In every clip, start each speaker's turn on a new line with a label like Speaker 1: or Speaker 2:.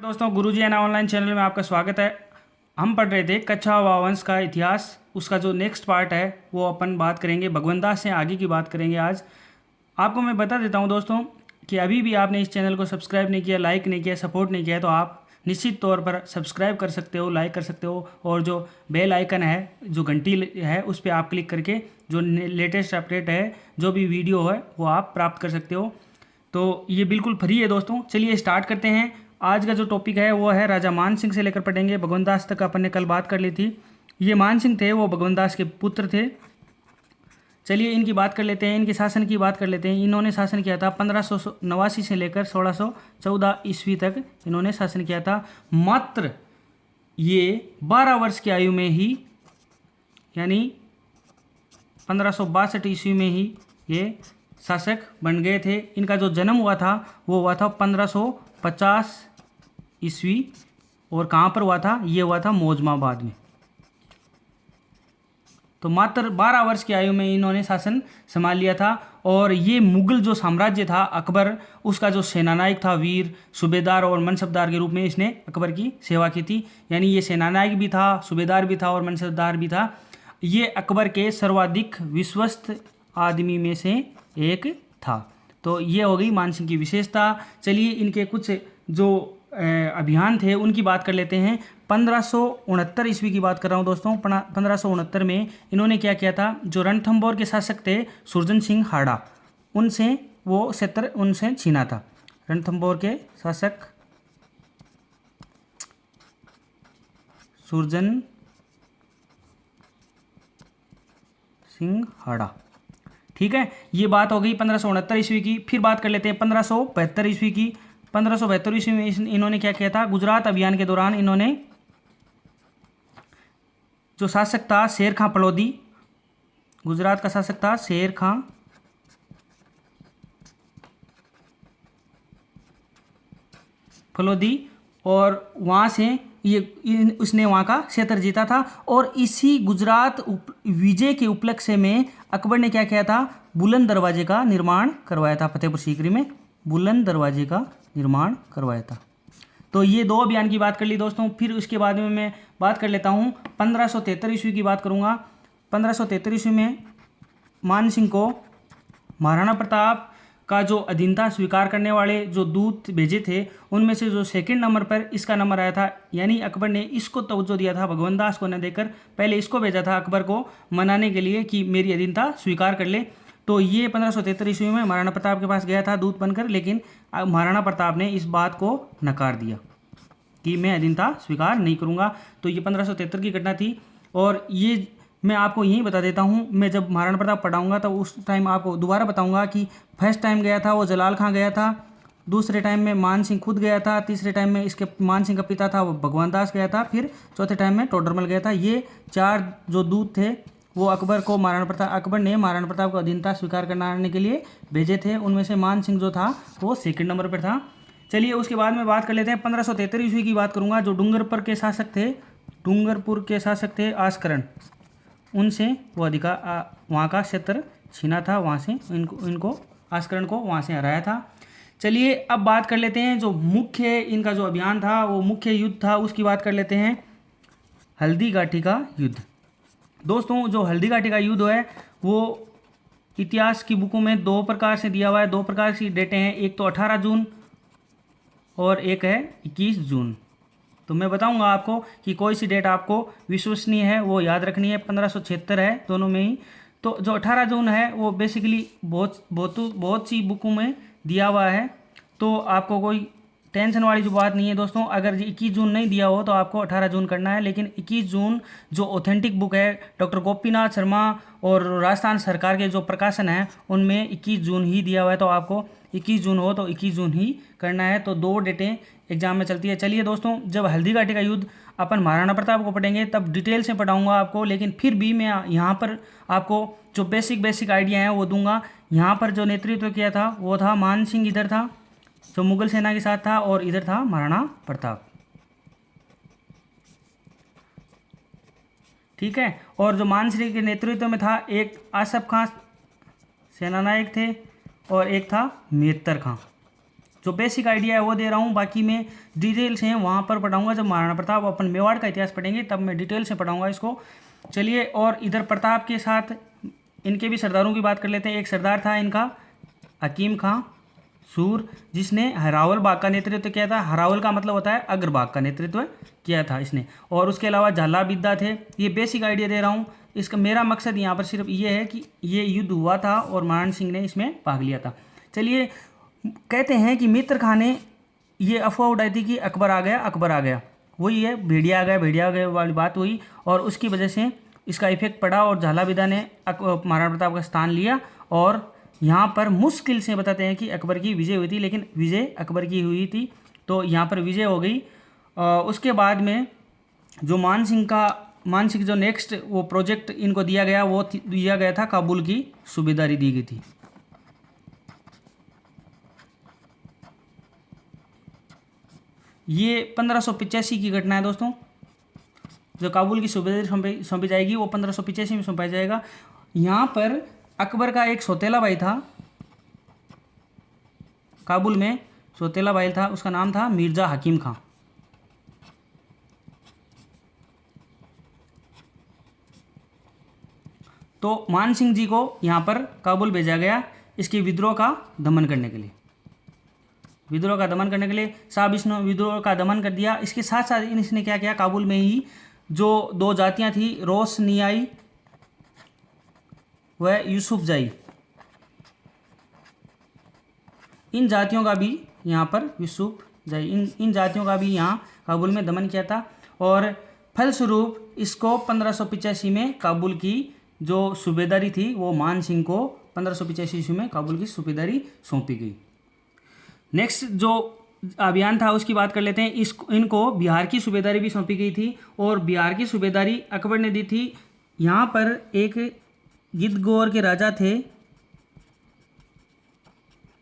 Speaker 1: दोस्तों, गुरुजी एना online channel में आपका स्वागत है। हम पढ़ रहे थे कच्छा वंश का इतिहास। उसका जो नेक्स्ट पार्ट है वो अपन बात करेंगे, भगवान दास से आगे की बात करेंगे आज। आपको मैं बता देता हूं दोस्तों कि अभी भी आपने इस चैनल को सब्सक्राइब नहीं किया, लाइक नहीं किया, सपोर्ट नहीं किया, तो आप निश्चित तौर पर सब्सक्राइब कर सकते हो, लाइक कर सकते हो, और जो बेल आइकन है, जो घंटी है, उस पर आप क्लिक करके जो लेटेस्ट अपडेट है, जो भी वीडियो है, वो आप प्राप्त कर सकते हो। तो ये बिल्कुल फ्री है दोस्तों। चलिए स्टार्ट करते हैं। आज का जो टॉपिक है वो है राजा मान सिंह से लेकर पढ़ेंगे। भगवान दास तक अपन ने कल बात कर ली थी। ये मान सिंह थे, वो भगवान दास के पुत्र थे। चलिए इनकी बात कर लेते हैं, इनके शासन की बात कर लेते हैं। इन्होंने शासन किया था 1589 से लेकर 1614 ईस्वी तक इन्होंने शासन किया था। मात्र ये 12 वर्ष की आयु में ही, यानी 1562 ईस्वी में ही ये शासक बन गए थे। इनका जो जन्म हुआ था वो हुआ था 1550 ईस्वी। और कहाँ पर हुआ था? ये हुआ था मौजमाबाद में। तो मात्र 12 वर्ष की आयु में इन्होंने शासन संभाल लिया था। और ये मुगल जो साम्राज्य था, अकबर, उसका जो सेनानायक था, वीर, सूबेदार और मनसबदार के रूप में इसने अकबर की सेवा की थी। यानी ये सेनानायक भी था, सूबेदार भी था और मनसबदार भी था। ये अकबर के सर्वाधिक विश्वस्त आदमी में से एक था। तो ये हो गई मान सिंह की विशेषता। चलिए इनके कुछ जो अभियान थे उनकी बात कर लेते हैं। 1569 ईस्वी की बात कर रहा हूँ दोस्तों। 1569 में इन्होंने क्या किया था? जो रणथंभौर के शासक थे सुरजन सिंह हाड़ा, उनसे वो क्षेत्र उनसे छीना था। रणथंभौर के शासक सुरजन सिंह हाड़ा, ठीक है। ये बात हो गई 1569 ईस्वी की। फिर बात कर लेते हैं 1572 ईस्वी की। 1572 ईस्वी में इन्होंने क्या किया था? गुजरात अभियान के दौरान इन्होंने, जो शासक था शेर खां फलोदी, गुजरात का शासक था शेर खां फलोदी, और वहाँ से उसने वहाँ का क्षेत्र जीता था। और इसी गुजरात विजय के उपलक्ष्य में अकबर ने क्या किया था? बुलंद दरवाजे का निर्माण करवाया था। फतेहपुर सीकरी में बुलंद दरवाजे का निर्माण करवाया था। तो ये दो अभियान की बात कर ली दोस्तों। फिर उसके बाद में मैं बात कर लेता हूँ 1573 ईस्वी की बात करूँगा। 1573 ईस्वी में मान सिंह को महाराणा प्रताप का जो अधीनता स्वीकार करने वाले जो दूत भेजे थे, उनमें से जो सेकंड नंबर पर इसका नंबर आया था। यानी अकबर ने इसको तवज्जो दिया था, भगवान दास को न देकर पहले इसको भेजा था अकबर को मनाने के लिए कि मेरी अधीनता स्वीकार कर ले। तो ये 1573 ईस्वी में महाराणा प्रताप के पास गया था दूत बनकर, लेकिन महाराणा प्रताप ने इस बात को नकार दिया कि मैं अधीनता स्वीकार नहीं करूँगा। तो ये 1573 की घटना थी। और ये मैं आपको यही बता देता हूँ, मैं जब महाराणा प्रताप पढ़ाऊँगा तो उस टाइम आपको दोबारा बताऊँगा कि फर्स्ट टाइम गया था वो जलाल खां गया था, दूसरे टाइम में मान सिंह खुद गया था, तीसरे टाइम में इसके मान सिंह का पिता था वो भगवान दास गया था, फिर चौथे टाइम में टोडरमल गया था। ये 4 जो दूत थे वो अकबर ने महाराणा प्रताप को अधीनता स्वीकार करने के लिए भेजे थे। उनमें से मान सिंह जो था वो सेकंड नंबर पर था। चलिए उसके बाद में बात कर लेते हैं 1573 ईस्वी की बात करूँगा। जो डूंगरपुर के शासक थे आस्करण, उनसे वो अधिकार वहाँ का क्षेत्र छीना था। वहाँ से इनको आस्करण को वहाँ से हराया था। चलिए अब बात कर लेते हैं जो मुख्य इनका जो अभियान था, वो मुख्य युद्ध था, उसकी बात कर लेते हैं। हल्दी घाटी का युद्ध। दोस्तों, जो हल्दी घाटी का युद्ध है वो इतिहास की बुकों में 2 प्रकार से दिया हुआ है। 2 प्रकार की डेटें हैं, एक तो 18 जून और एक है 21 जून। तो मैं बताऊंगा आपको कि कोई सी डेट आपको विश्वसनीय है वो याद रखनी है। 1576 है दोनों में ही। तो जो 18 जून है वो बेसिकली बहुत सी बुकों में दिया हुआ है। तो आपको कोई टेंशन वाली जो बात नहीं है दोस्तों। अगर 21 जून नहीं दिया हो तो आपको 18 जून करना है। लेकिन 21 जून जो ऑथेंटिक बुक है डॉक्टर गोपीनाथ शर्मा और राजस्थान सरकार के जो प्रकाशन है उनमें 21 जून ही दिया हुआ है। तो आपको 21 जून हो तो 21 जून ही करना है। तो 2 डेटें एग्जाम में चलती है। चलिए दोस्तों, जब हल्दी घाटी का युद्ध अपन महाराणा प्रताप को पढ़ेंगे तब डिटेल से पढ़ाऊंगा आपको। लेकिन फिर भी मैं यहाँ पर आपको जो बेसिक आइडिया है वो दूंगा। यहाँ पर जो नेतृत्व किया था वो था मान सिंह, इधर था जो मुगल सेना के साथ था, और इधर था महाराणा प्रताप, ठीक है। और जो मान सिंह के नेतृत्व में था, एक आसफ खां सेनानायक थे और एक था मेहतर खां। जो बेसिक आइडिया है वो दे रहा हूँ, बाकी मैं डिटेल से वहाँ पर पढ़ाऊँगा। जब महाराणा प्रताप अपन मेवाड़ का इतिहास पढ़ेंगे तब मैं डिटेल से पढ़ाऊँगा इसको। चलिए, और इधर प्रताप के साथ इनके भी सरदारों की बात कर लेते हैं। एक सरदार था इनका हकीम खां सूर, जिसने हरावल बाग का नेतृत्व किया था। हरावल का मतलब होता है अग्रबाग का नेतृत्व किया था इसने। और उसके अलावा झाला बिद्दा थे। ये बेसिक आइडिया दे रहा हूँ। इसका मेरा मकसद यहाँ पर सिर्फ ये है कि ये युद्ध हुआ था और महाराणा सिंह ने इसमें भाग लिया था। चलिए, कहते हैं कि मित्र खां ने ये अफवाह उड़ाई थी कि अकबर आ गया, अकबर आ गया। वही है, भेड़िया आ गया, भेड़िया आ गया वाली बात हुई, और उसकी वजह से इसका इफेक्ट पड़ा और झाला बिद्दा ने महाराणा प्रताप का स्थान लिया। और यहाँ पर मुश्किल से बताते हैं कि अकबर की विजय हुई थी, लेकिन विजय अकबर की हुई थी, तो यहाँ पर विजय हो गई। उसके बाद में जो मान सिंह जो नेक्स्ट वो प्रोजेक्ट इनको दिया गया, वो दिया गया था काबुल की सूबेदारी दी गई थी। ये 1585 की घटना है दोस्तों। जो काबुल की सूबेदारी सौंपी जाएगी वो 1585 में सौंपा जाएगा। यहाँ पर अकबर का एक सौतेला भाई था, काबुल में सौतेला भाई था, उसका नाम था मिर्ज़ा हकीम खां। तो मान सिंह जी को यहाँ पर काबुल भेजा गया इसके विद्रोह का दमन करने के लिए। विद्रोह का दमन करने के लिए साहब इसने विद्रोह का दमन कर दिया। इसके साथ साथ इसने क्या किया, काबुल में ही जो दो जातियाँ थी, रोशनियाई व यूसुफजाई, इन जातियों का भी यहाँ पर यूसुफजाई इन जातियों का भी यहाँ काबुल में दमन किया था। और फलस्वरूप इसको 1585 में काबुल की जो सूबेदारी थी वो मान सिंह को 1585 ईस्वी में काबुल की सूबेदारी सौंपी गई। नेक्स्ट जो अभियान था उसकी बात कर लेते हैं। इनको बिहार की सूबेदारी भी सौंपी गई थी, और बिहार की सूबेदारी अकबर ने दी थी। यहाँ पर एक गिद्धगोर के राजा थे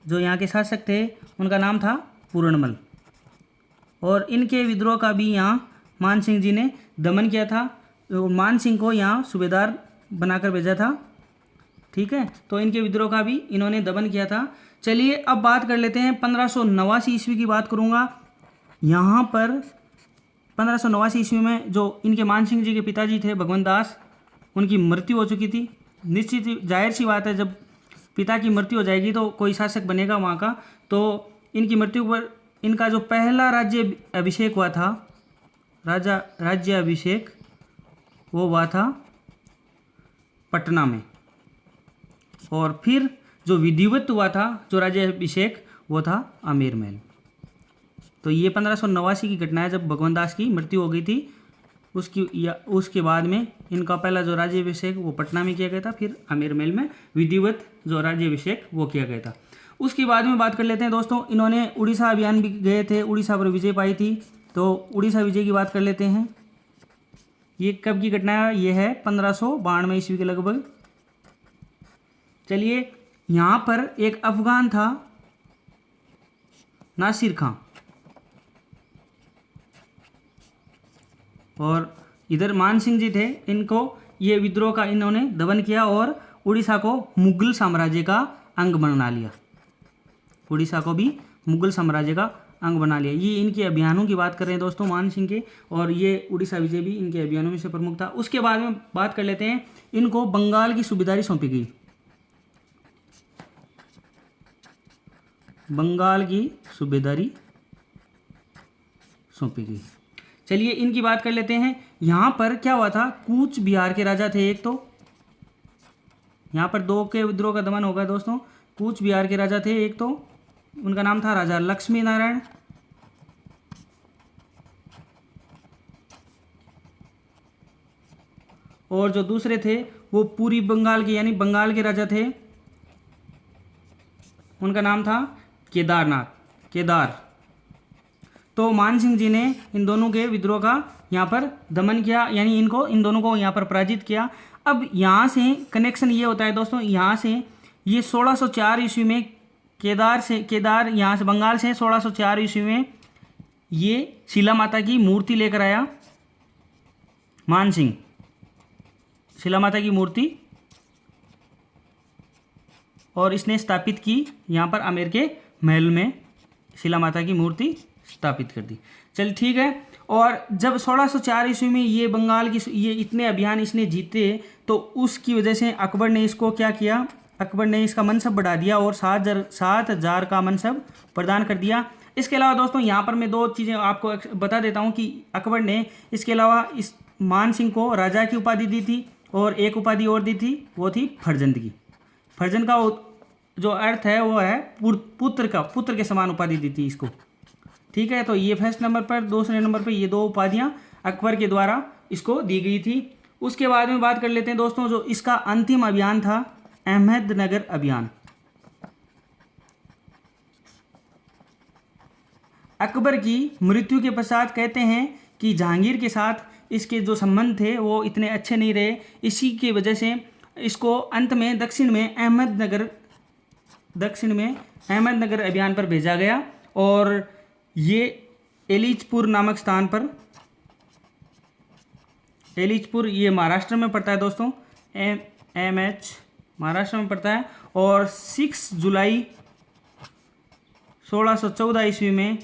Speaker 1: जो यहाँ के शासक थे, उनका नाम था पूर्णमल, और इनके विद्रोह का भी यहाँ मान सिंह जी ने दमन किया था। मान सिंह को यहाँ सूबेदार बनाकर भेजा था, ठीक है। तो इनके विद्रोह का भी इन्होंने दमन किया था। चलिए, अब बात कर लेते हैं 1589 ईस्वी की बात करूँगा। यहाँ पर 1589 ईस्वी में जो इनके मान सिंह जी के पिताजी थे भगवंत दास, उनकी मृत्यु हो चुकी थी। निश्चित जाहिर सी बात है, जब पिता की मृत्यु हो जाएगी तो कोई शासक बनेगा वहाँ का। तो इनकी मृत्यु पर इनका जो पहला राज्य अभिषेक हुआ था, राज्य अभिषेक, वो हुआ था पटना में। और फिर जो विधिवत हुआ था जो राज्य अभिषेक, वो था आमेर महल। तो ये 1589 की घटना है जब भगवंत दास की मृत्यु हो गई थी। उसके बाद में इनका पहला जो राज्याभिषेक वो पटना में किया गया था, फिर आमेर महल में विधिवत जो राज्याभिषेक वो किया गया था। उसके बाद में बात कर लेते हैं दोस्तों, इन्होंने उड़ीसा अभियान भी गए थे, उड़ीसा पर विजय पाई थी। तो उड़ीसा विजय की बात कर लेते हैं। ये कब की घटना है? ये है 1592 ईस्वी के लगभग। चलिए, यहाँ पर एक अफगान था नासिर खां, और इधर मान सिंह जी थे। इनको ये विद्रोह का इन्होंने दमन किया और उड़ीसा को मुगल साम्राज्य का अंग बना लिया। उड़ीसा को भी मुगल साम्राज्य का अंग बना लिया। ये इनके अभियानों की बात कर रहे हैं दोस्तों मान सिंह के, और ये उड़ीसा विजय भी इनके अभियानों में से प्रमुख था। उसके बाद में बात कर लेते हैं, इनको बंगाल की सूबेदारी सौंपी गई। बंगाल की सूबेदारी सौंपी गई। चलिए, इनकी बात कर लेते हैं। यहाँ पर क्या हुआ था, कूच बिहार के राजा थे एक, तो यहाँ पर दो के विद्रोह का दमन होगा दोस्तों। कूच बिहार के राजा थे एक, तो उनका नाम था राजा लक्ष्मी नारायण, और जो दूसरे थे वो पूरी बंगाल के यानी बंगाल के राजा थे, उनका नाम था केदार। तो मान सिंह जी ने इन दोनों के विद्रोह का यहाँ पर दमन किया, यानी इन दोनों को यहाँ पर पराजित किया। अब यहाँ से कनेक्शन ये होता है दोस्तों, यहाँ से ये 1604 ईस्वी में केदार यहाँ से बंगाल से 1604 ईस्वी में ये शिला माता की मूर्ति लेकर आया मान सिंह। शिला माता की मूर्ति और इसने स्थापित की यहाँ पर आमेर के महल में, शिला माता की मूर्ति स्थापित कर दी। चल ठीक है। और जब 1604 ईस्वी में ये बंगाल की ये इतने अभियान इसने जीते तो उसकी वजह से अकबर ने इसको क्या किया, अकबर ने इसका मनसब बढ़ा दिया और 7,000 का मनसब प्रदान कर दिया। इसके अलावा दोस्तों यहाँ पर मैं दो चीज़ें आपको बता देता हूँ कि अकबर ने इसके अलावा इस मान सिंह को राजा की उपाधि दी थी और एक उपाधि और दी थी, वो थी फर्जंद की। फर्जंद का जो अर्थ है वो है पुत्र के समान उपाधि दी थी इसको। ठीक है, तो ये फर्स्ट नंबर पर, दूसरे नंबर पर ये दो उपाधियाँ अकबर के द्वारा इसको दी गई थी। उसके बाद में बात कर लेते हैं दोस्तों जो इसका अंतिम अभियान था, अहमदनगर अभियान। अकबर की मृत्यु के पश्चात कहते हैं कि जहांगीर के साथ इसके जो संबंध थे वो इतने अच्छे नहीं रहे, इसी की वजह से इसको अंत में दक्षिण में अहमदनगर अभियान पर भेजा गया। और ये एलिचपुर नामक स्थान पर, एलिचपुर ये महाराष्ट्र में पड़ता है दोस्तों, MH महाराष्ट्र में पड़ता है। और 6 जुलाई 1614 ईस्वी में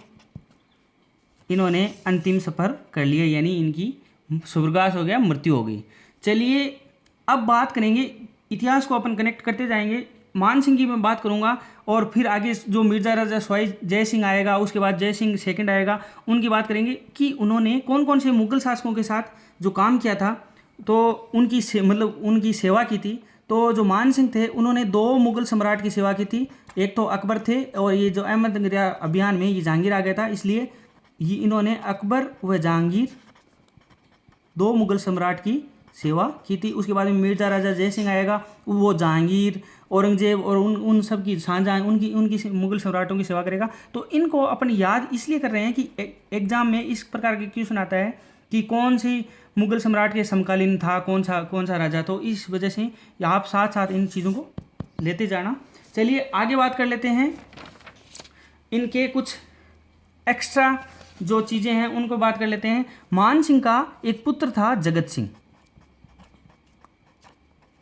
Speaker 1: इन्होंने अंतिम सफ़र कर लिया, यानी इनकी स्वर्गवास हो गया, मृत्यु हो गई। चलिए अब बात करेंगे, इतिहास को अपन कनेक्ट करते जाएंगे। मान सिंह की मैं बात करूंगा और फिर आगे जो मिर्ज़ा राजा सवाई जय सिंह आएगा, उसके बाद जय सिंह सेकंड आएगा, उनकी बात करेंगे कि उन्होंने कौन कौन से मुगल शासकों के साथ जो काम किया था, तो उनकी उनकी सेवा की थी। तो जो मान सिंह थे उन्होंने 2 मुगल सम्राट की सेवा की थी, एक तो अकबर थे और ये जो अहमदनगर अभियान में ये जहांगीर आ गया था, इसलिए ये इन्होंने अकबर व जहांगीर 2 मुगल सम्राट की सेवा की थी। उसके बाद में मिर्ज़ा राजा जय सिंह आएगा, वो जहांगीर, औरंगजेब और उन सब की शाहजहां उनकी मुगल सम्राटों की सेवा करेगा। तो इनको अपन याद इसलिए कर रहे हैं कि एग्जाम में इस प्रकार के क्वेश्चन आता है कि कौन सी मुगल सम्राट के समकालीन था, कौन सा राजा, तो इस वजह से आप साथ साथ इन चीज़ों को लेते जाना। चलिए आगे बात कर लेते हैं, इनके कुछ एक्स्ट्रा जो चीज़ें हैं उनको बात कर लेते हैं। मान सिंह का एक पुत्र था जगत सिंह,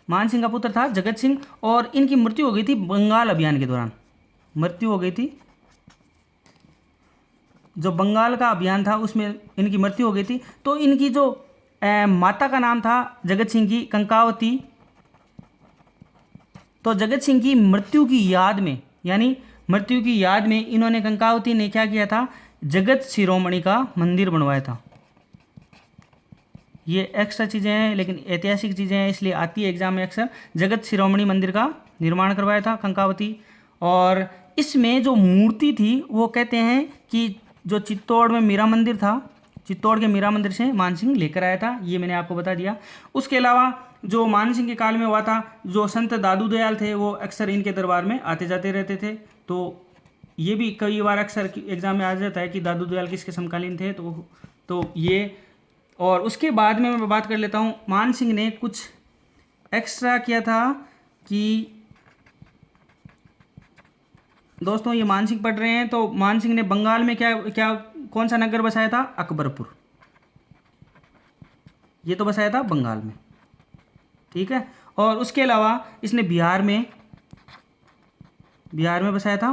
Speaker 1: मान सिंह का पुत्र था जगत सिंह, और इनकी मृत्यु हो गई थी बंगाल अभियान के दौरान, मृत्यु हो गई थी। जो बंगाल का अभियान था उसमें इनकी मृत्यु हो गई थी। तो इनकी जो माता का नाम था जगत सिंह की कंकावती। तो जगत सिंह की मृत्यु की याद में, यानी मृत्यु की याद में इन्होंने, कंकावती ने क्या किया था, जगत शिरोमणि का मंदिर बनवाया था। ये एक्स्ट्रा चीज़ें हैं लेकिन ऐतिहासिक चीज़ें हैं, इसलिए आती है एग्जाम में अक्सर। जगत शिरोमणि मंदिर का निर्माण करवाया था कंकावती। और इसमें जो मूर्ति थी वो कहते हैं कि जो चित्तौड़ में मीरा मंदिर था, चित्तौड़ के मीरा मंदिर से मान सिंह लेकर आया था, ये मैंने आपको बता दिया। उसके अलावा जो मान सिंह के काल में हुआ था, जो संत दादू दयाल थे वो अक्सर इनके दरबार में आते जाते रहते थे। तो ये भी कई बार अक्सर एग्जाम में आ जाता है कि दादू दयाल किसके समकालीन थे, तो ये। और उसके बाद में मैं बात कर लेता हूँ, मान सिंह ने कुछ एक्स्ट्रा किया था कि दोस्तों ये मान सिंह पढ़ रहे हैं, तो मान सिंह ने बंगाल में कौन सा नगर बसाया था, अकबरपुर, ये तो बसाया था बंगाल में, ठीक है। और उसके अलावा इसने बिहार में बसाया था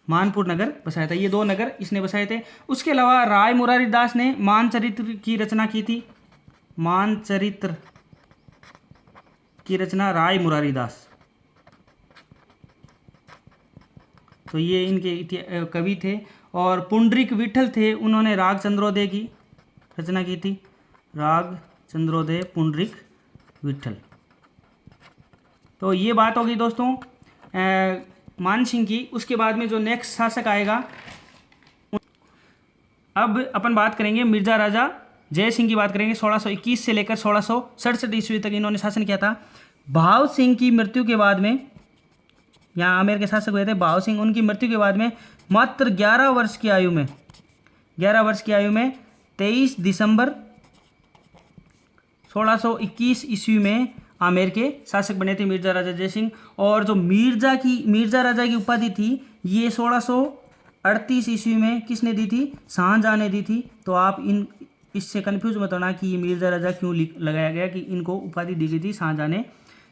Speaker 1: मानपुर नगर बसाया था। ये 2 नगर इसने बसाए थे। उसके अलावा राय मुरारी दास ने मानचरित्र की रचना की थी, मानचरित्र की रचना राय मुरारी दास, तो ये इनके कवि थे। और पुंडरीक विठल थे, उन्होंने राग चंद्रोदय की रचना की थी, राग चंद्रोदय पुंडरीक विठल। तो ये बात होगी दोस्तों मान सिंह की। उसके बाद में जो नेक्स्ट शासक आएगा, अब अपन बात करेंगे मिर्ज़ा राजा जय सिंह की बात करेंगे। 1621 से लेकर 1667 ईस्वी तक इन्होंने शासन किया था। भाव सिंह की मृत्यु के बाद में, यहाँ आमेर के शासक हुए थे भाव सिंह, उनकी मृत्यु के बाद में मात्र 11 वर्ष की आयु में 23 दिसंबर 1621 ईस्वी में आमेर के शासक बने थे मिर्ज़ा राजा जय सिंह। और जो मिर्ज़ा राजा की उपाधि थी ये 1638 ईस्वी में किसने दी थी, शाहजहां ने दी थी। तो आप इससे कन्फ्यूज मत होना कि ये मिर्ज़ा राजा क्यों लगाया गया, कि इनको उपाधि दी गई थी शाहजहां ने।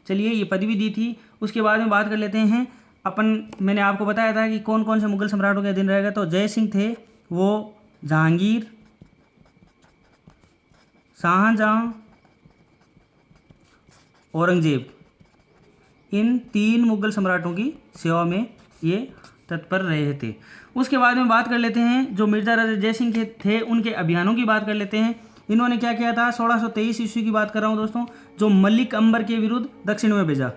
Speaker 1: चलिए ये पदवी दी थी। उसके बाद में बात कर लेते हैं मैंने आपको बताया था कि कौन कौन से मुगल सम्राटों के अधीन रहेगा। तो जय सिंह थे, वो जहांगीर, शाहजहां, औरंगजेब, इन 3 मुगल सम्राटों की सेवा में ये तत्पर रहे थे। उसके बाद में बात कर लेते हैं जो मिर्जा राजा जय सिंह के थे उनके अभियानों की बात कर लेते हैं। इन्होंने क्या किया था, 1623 ईस्वी की बात कर रहा हूँ दोस्तों, जो मलिक अंबर के विरुद्ध दक्षिण में भेजा।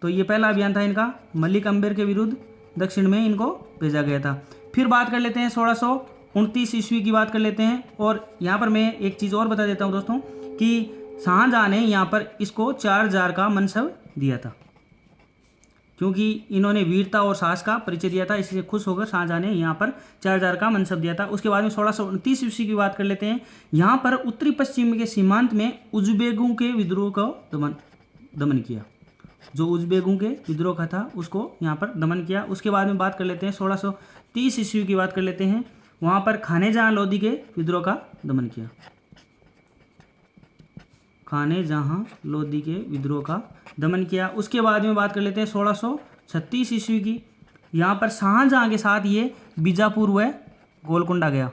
Speaker 1: तो ये पहला अभियान था इनका, मलिक अंबर के विरुद्ध दक्षिण में इनको भेजा गया था। फिर बात कर लेते हैं 1629 ईस्वी की बात कर लेते हैं। और यहाँ पर मैं एक चीज़ और बता देता हूँ दोस्तों कि शाहजहां ने यहाँ पर इसको 4 जार का मनसब दिया था, क्योंकि इन्होंने वीरता और साहस का परिचय दिया था, इससे खुश होकर शाहजहां ने यहाँ पर 4 जार का मनसब दिया था। उसके बाद में 1629 ईस्वी की बात कर लेते हैं। यहाँ पर उत्तरी पश्चिम के सीमांत में उज़्बेकों के विद्रोह को दमन किया। जो उज़्बेकों के विद्रोह का था उसको यहाँ पर दमन किया। उसके बाद में बात कर लेते हैं 1630 ईस्वी की बात कर लेते हैं। वहाँ पर खानेजहाँ लोदी के विद्रोह का दमन किया। खानेजहाँ लोदी के विद्रोह का दमन किया। उसके बाद में बात कर लेते हैं 1636 ईस्वी की। यहाँ पर शाहजहाँ के साथ ये बीजापुर व गोलकुंडा गया,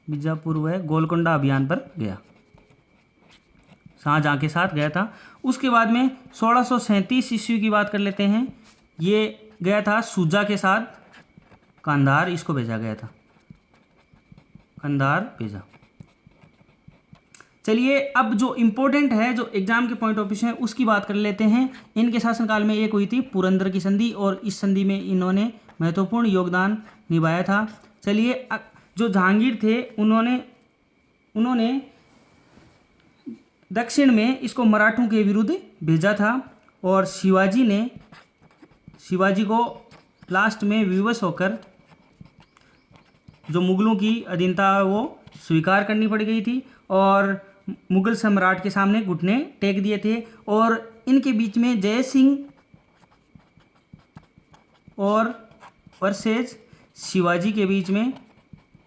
Speaker 1: बीजापुर व गोलकुंडा अभियान पर गया, शाहजहाँ के साथ गया था। उसके बाद में 1637 ईस्वी की बात कर लेते हैं। ये गया था शुजा के साथ कंधार, इसको भेजा गया था, कंधार भेजा। चलिए अब जो इम्पोर्टेंट है, जो एग्जाम के पॉइंट ऑफ व्यू से है, उसकी बात कर लेते हैं। इनके शासनकाल में एक हुई थी पुरंदर की संधि और इस संधि में इन्होंने महत्वपूर्ण योगदान निभाया था। चलिए जो जहांगीर थे उन्होंने दक्षिण में इसको मराठों के विरुद्ध भेजा था और शिवाजी को लास्ट में विवश होकर जो मुगलों की अधीनता वो स्वीकार करनी पड़ गई थी और मुगल सम्राट के सामने घुटने टेक दिए थे। और इनके बीच में जय सिंह और वर्सेज शिवाजी के बीच में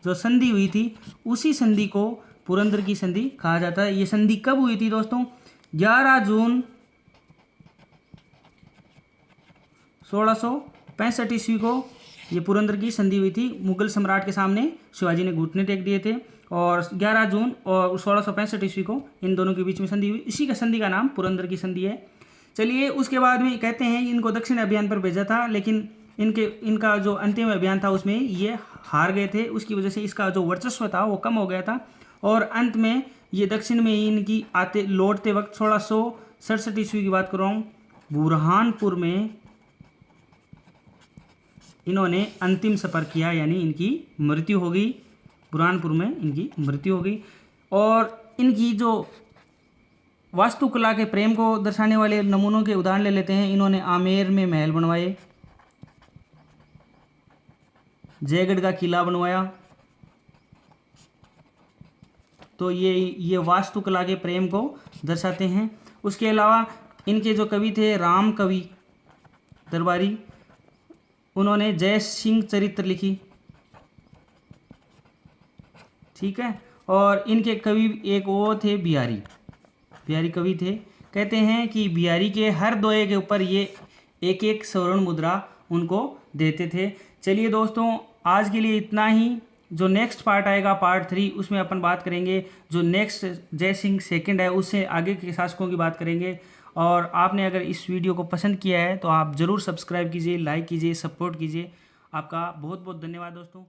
Speaker 1: जो संधि हुई थी उसी संधि को पुरंदर की संधि कहा जाता है। ये संधि कब हुई थी दोस्तों? 11 जून 1665 ईस्वी को ये पुरंदर की संधि हुई थी। मुगल सम्राट के सामने शिवाजी ने घुटने टेक दिए थे और 11 जून और 1665 ईस्वी को इन दोनों के बीच में संधि हुई। इसी का संधि का नाम पुरंदर की संधि है। चलिए उसके बाद में कहते हैं इनको दक्षिण अभियान पर भेजा था, लेकिन इनका जो अंतिम अभियान था उसमें ये हार गए थे। उसकी वजह से इसका जो वर्चस्व था वो कम हो गया था और अंत में ये दक्षिण में इनकी लौटते वक्त 1667 ईस्वी की बात कर रहा हूँ, बुरहानपुर में इन्होंने अंतिम सफर किया, यानी इनकी मृत्यु हो गई। बुरहानपुर में इनकी मृत्यु हो गई। और इनकी जो वास्तुकला के प्रेम को दर्शाने वाले नमूनों के उदाहरण ले लेते हैं। इन्होंने आमेर में महल बनवाए, जयगढ़ का किला बनवाया। तो ये वास्तुकला के प्रेम को दर्शाते हैं। उसके अलावा इनके जो कवि थे राम कवि दरबारी, उन्होंने जय सिंह चरित्र लिखी, ठीक है। और इनके कवि एक वो थे बिहारी कवि थे। कहते हैं कि बिहारी के हर दोहे के ऊपर ये एक एक स्वर्ण मुद्रा उनको देते थे। चलिए दोस्तों आज के लिए इतना ही। जो नेक्स्ट पार्ट आएगा पार्ट 3, उसमें अपन बात करेंगे जो नेक्स्ट जय सिंह सेकंड है, उससे आगे के शासकों की बात करेंगे। और आपने अगर इस वीडियो को पसंद किया है तो आप ज़रूर सब्सक्राइब कीजिए, लाइक कीजिए, सपोर्ट कीजिए। आपका बहुत बहुत धन्यवाद दोस्तों।